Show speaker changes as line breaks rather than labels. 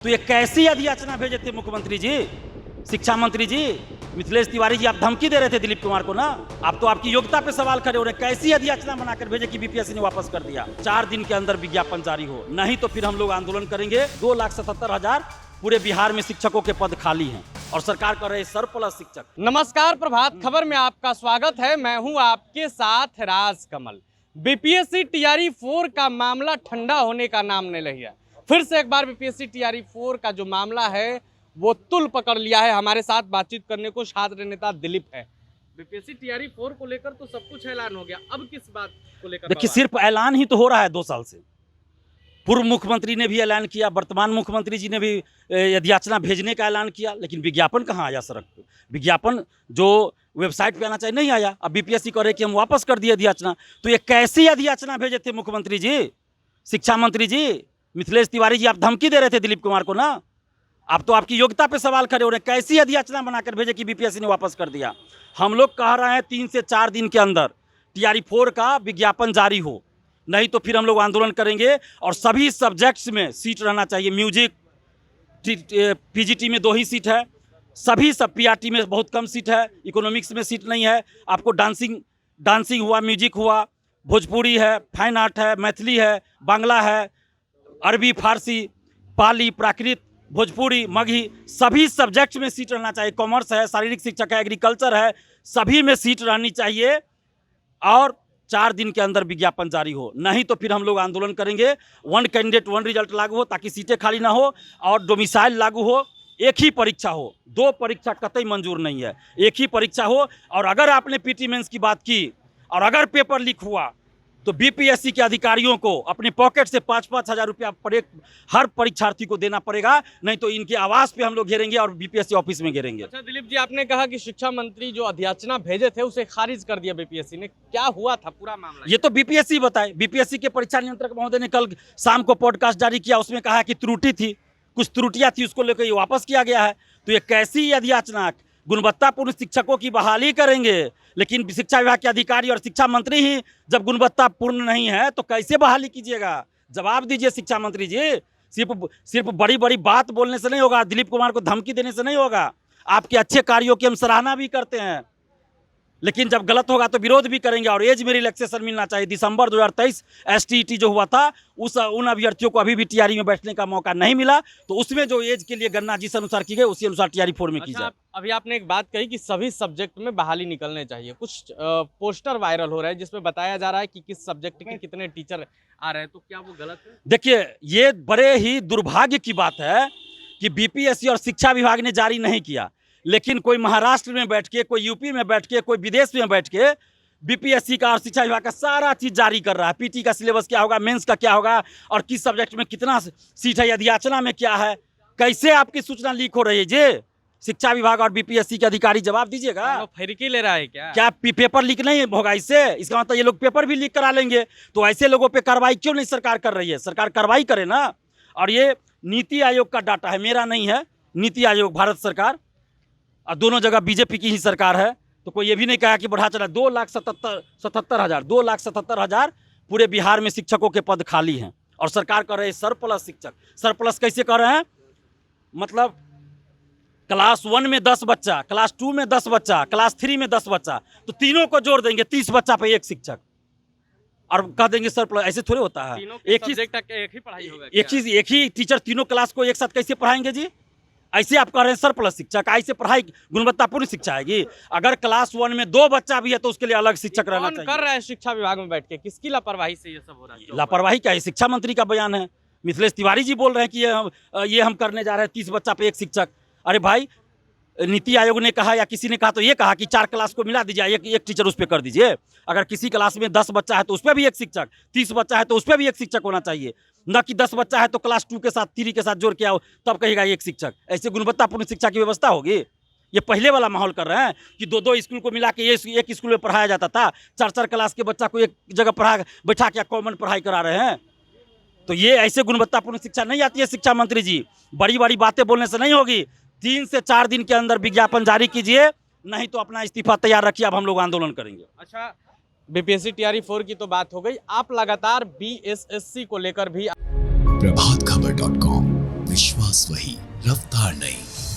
तो ये कैसी अधियाचना भेजे थे मुख्यमंत्री जी, शिक्षा मंत्री जी, मिथिलेश तिवारी जी? आप धमकी दे रहे थे दिलीप कुमार को ना। आप तो आपकी योग्यता पे सवाल खड़े हो रहे हैं। कैसी अधियाचना बनाकर भेजे कि बीपीएससी ने वापस कर दिया? 4 दिन के अंदर विज्ञापन जारी हो, नहीं तो फिर हम लोग आंदोलन करेंगे। 2,77,000 पूरे बिहार में शिक्षकों के पद खाली हैं और सरकार कर रहे सरप्लस शिक्षक।
नमस्कार, प्रभात खबर में आपका स्वागत है। मैं हूं आपके साथ राज कमल। बीपीएससी टीआरई 4 का मामला ठंडा होने का नाम नहीं लिया। फिर से एक बार बीपीएससी टीआरई 4 का जो मामला है वो तुल पकड़ लिया है। हमारे साथ बातचीत करने को छात्र नेता दिलीप है। बीपीएससी टीआरई 4 को लेकर तो सब कुछ ऐलान हो गया, अब किस बात को लेकर?
देखिए, सिर्फ ऐलान ही तो हो रहा है 2 साल से। पूर्व मुख्यमंत्री ने भी ऐलान किया, वर्तमान मुख्यमंत्री जी ने भी अधियाचना भेजने का ऐलान किया, लेकिन विज्ञापन कहाँ आया सड़क पे? विज्ञापन जो वेबसाइट पे आना चाहिए नहीं आया। अब बीपीएससी कह रहे कि हम वापस कर दिए अधियाचना। तो ये कैसी अधियाचना भेजे थे मुख्यमंत्री जी, शिक्षा मंत्री जी, मिथिलेश तिवारी जी? आप धमकी दे रहे थे दिलीप कुमार को ना। आप तो आपकी योग्यता पे सवाल खड़े हो रहे हैं। कैसी अधियाचना बनाकर भेजे कि बीपीएससी ने वापस कर दिया? हम लोग कह रहे हैं 3 से 4 दिन के अंदर टीआरई 4 का विज्ञापन जारी हो, नहीं तो फिर हम लोग आंदोलन करेंगे। और सभी सब्जेक्ट्स में सीट रहना चाहिए। म्यूजिक, पीजीटी में 2 ही सीट है, सभी सब पीआरटी में बहुत कम सीट है, इकोनॉमिक्स में सीट नहीं है। आपको डांसिंग हुआ, म्यूजिक हुआ, भोजपुरी है, फाइन आर्ट है, मैथिली है, बांग्ला है, अरबी, फारसी, पाली, प्राकृत, भोजपुरी, मगही, सभी सब्जेक्ट्स में सीट रहना चाहिए। कॉमर्स है, शारीरिक शिक्षक है, एग्रीकल्चर है, सभी में सीट रहनी चाहिए। और 4 दिन के अंदर विज्ञापन जारी हो, नहीं तो फिर हम लोग आंदोलन करेंगे। 1 कैंडिडेट 1 रिजल्ट लागू हो ताकि सीटें खाली ना हो, और डोमिसाइल लागू हो, एक ही परीक्षा हो। 2 परीक्षा कतई मंजूर नहीं है, एक ही परीक्षा हो। और अगर आपने पीटी मेंस की बात की और अगर पेपर लीक हुआ तो बीपीएससी के अधिकारियों को अपने पॉकेट से 5-5 हज़ार रुपया हर परीक्षार्थी को देना पड़ेगा, नहीं तो इनके आवास पे हम लोग घेरेंगे और बीपीएससी ऑफिस में घेरेंगे।
अच्छा दिलीप जी, आपने कहा कि शिक्षा मंत्री जो अधियाचना भेजे थे उसे खारिज कर दिया बीपीएससी ने, क्या हुआ था पूरा मामला?
ये तो बीपीएससी बताए। बीपीएससी के परीक्षा नियंत्रक महोदय ने कल शाम को पॉडकास्ट जारी किया, उसमें कहा कि त्रुटि थी, कुछ त्रुटियां थी, उसको लेकर ये वापस किया गया है। तो ये कैसी अधियाचना? गुणवत्तापूर्ण शिक्षकों की बहाली करेंगे, लेकिन शिक्षा विभाग के अधिकारी और शिक्षा मंत्री ही जब गुणवत्तापूर्ण नहीं है तो कैसे बहाली कीजिएगा? जवाब दीजिए शिक्षा मंत्री जी। सिर्फ बड़ी बड़ी बात बोलने से नहीं होगा, दिलीप कुमार को धमकी देने से नहीं होगा। आपके अच्छे कार्यों की हम सराहना भी करते हैं, लेकिन जब गलत होगा तो विरोध भी करेंगे। और एज में रिलैक्सेशन मिलना चाहिए। दिसंबर 2023 एसटीईटी जो हुआ था, उन अभ्यर्थियों को अभी भी टीआरई में बैठने का मौका नहीं मिला, तो उसमें जो एज के लिए गणना जिस अनुसार की गई उसी अनुसार टीआरई 4 में की जाए।
अभी आपने एक बात कही कि सभी सब्जेक्ट में बहाली निकलने चाहिए। कुछ पोस्टर वायरल हो रहा है जिसमें बताया जा रहा है कि किस सब्जेक्ट के कितने टीचर आ रहे हैं, तो क्या वो गलत है?
देखिए, ये बड़े ही दुर्भाग्य की बात है कि बीपीएससी और शिक्षा विभाग ने जारी नहीं किया, लेकिन कोई महाराष्ट्र में बैठ के, कोई यूपी में बैठ के, कोई विदेश में बैठ के बीपीएससी का और शिक्षा विभाग का सारा चीज़ जारी कर रहा है। पीटी का सिलेबस क्या होगा, मेंस का क्या होगा, और किस सब्जेक्ट में कितना सीट है, अधियाचना में क्या है, कैसे आपकी सूचना लीक हो रही है जी? शिक्षा विभाग और बीपीएससी के अधिकारी जवाब दीजिएगा।
फिरकी ले रहा है
क्या पेपर लीक नहीं होगा इससे? इसका मतलब ये लोग पेपर भी लीक करा लेंगे। तो ऐसे लोगों पे कार्रवाई क्यों नहीं सरकार कर रही है? सरकार कार्रवाई करे ना। और ये नीति आयोग का डाटा है, मेरा नहीं है। नीति आयोग, भारत सरकार, और दोनों जगह बीजेपी की ही सरकार है। तो कोई ये भी नहीं कहा कि बढ़ा चला। 2,77,000 पूरे बिहार में शिक्षकों के पद खाली हैं और सरकार कर रहे सरप्लस शिक्षक। सरप्लस कैसे कर रहे हैं? मतलब क्लास 1 में 10 बच्चा, क्लास 2 में 10 बच्चा, क्लास 3 में 10 बच्चा, तो तीनों को जोड़ देंगे 30 बच्चा पे 1 शिक्षक और कह देंगे सरप्लस। ऐसे थोड़े होता है। एक ही पढ़ाई होगा, एक ही टीचर तीनों क्लास को एक साथ कैसे पढ़ाएंगे जी? ऐसे आप कह रहे हैं सरप्लस शिक्षक? ऐसे पढ़ाई गुणवत्तापूर्ण शिक्षा आएगी? अगर क्लास 1 में 2 बच्चा भी है तो उसके लिए अलग शिक्षक रहना चाहिए।
कर रहा है शिक्षा विभाग में बैठ के? किसकी लापरवाही से ये सब हो रहा है?
लापरवाही क्या है? शिक्षा मंत्री का बयान है। मिथिलेश तिवारी जी बोल रहे हैं कि ये हम करने जा रहे हैं 30 बच्चा पे 1 शिक्षक। अरे भाई, नीति आयोग ने कहा या किसी ने कहा तो ये कहा कि 4 क्लास को मिला दीजिए, एक टीचर उस पर कर दीजिए। अगर किसी क्लास में 10 बच्चा है तो उस पर भी 1 शिक्षक, 30 बच्चा है तो उस पर भी 1 शिक्षक होना चाहिए। न कि 10 बच्चा है तो क्लास 2 के साथ 3 के साथ जोड़ के आओ तब कहेगा 1 शिक्षक। ऐसे गुणवत्तापूर्ण शिक्षा की व्यवस्था होगी? ये पहले वाला माहौल कर रहे हैं कि 2-2 स्कूल को मिला के एक स्कूल में पढ़ाया जाता था। 4-4 क्लास के बच्चा को एक जगह बैठा के कॉमन पढ़ाई करा रहे हैं। तो ये ऐसे गुणवत्तापूर्ण शिक्षा नहीं आती है शिक्षा मंत्री जी। बड़ी बड़ी बातें बोलने से नहीं होगी। 3 से 4 दिन के अंदर विज्ञापन जारी कीजिए, नहीं तो अपना इस्तीफा तैयार रखिए। अब हम लोग आंदोलन करेंगे।
अच्छा, बीपीएससी टीआरई 4 की तो बात हो गई, आप लगातार बीएसएससी को लेकर भी
प्रभातखबर.com, विश्वास आवाज वही, रफ्तार नहीं।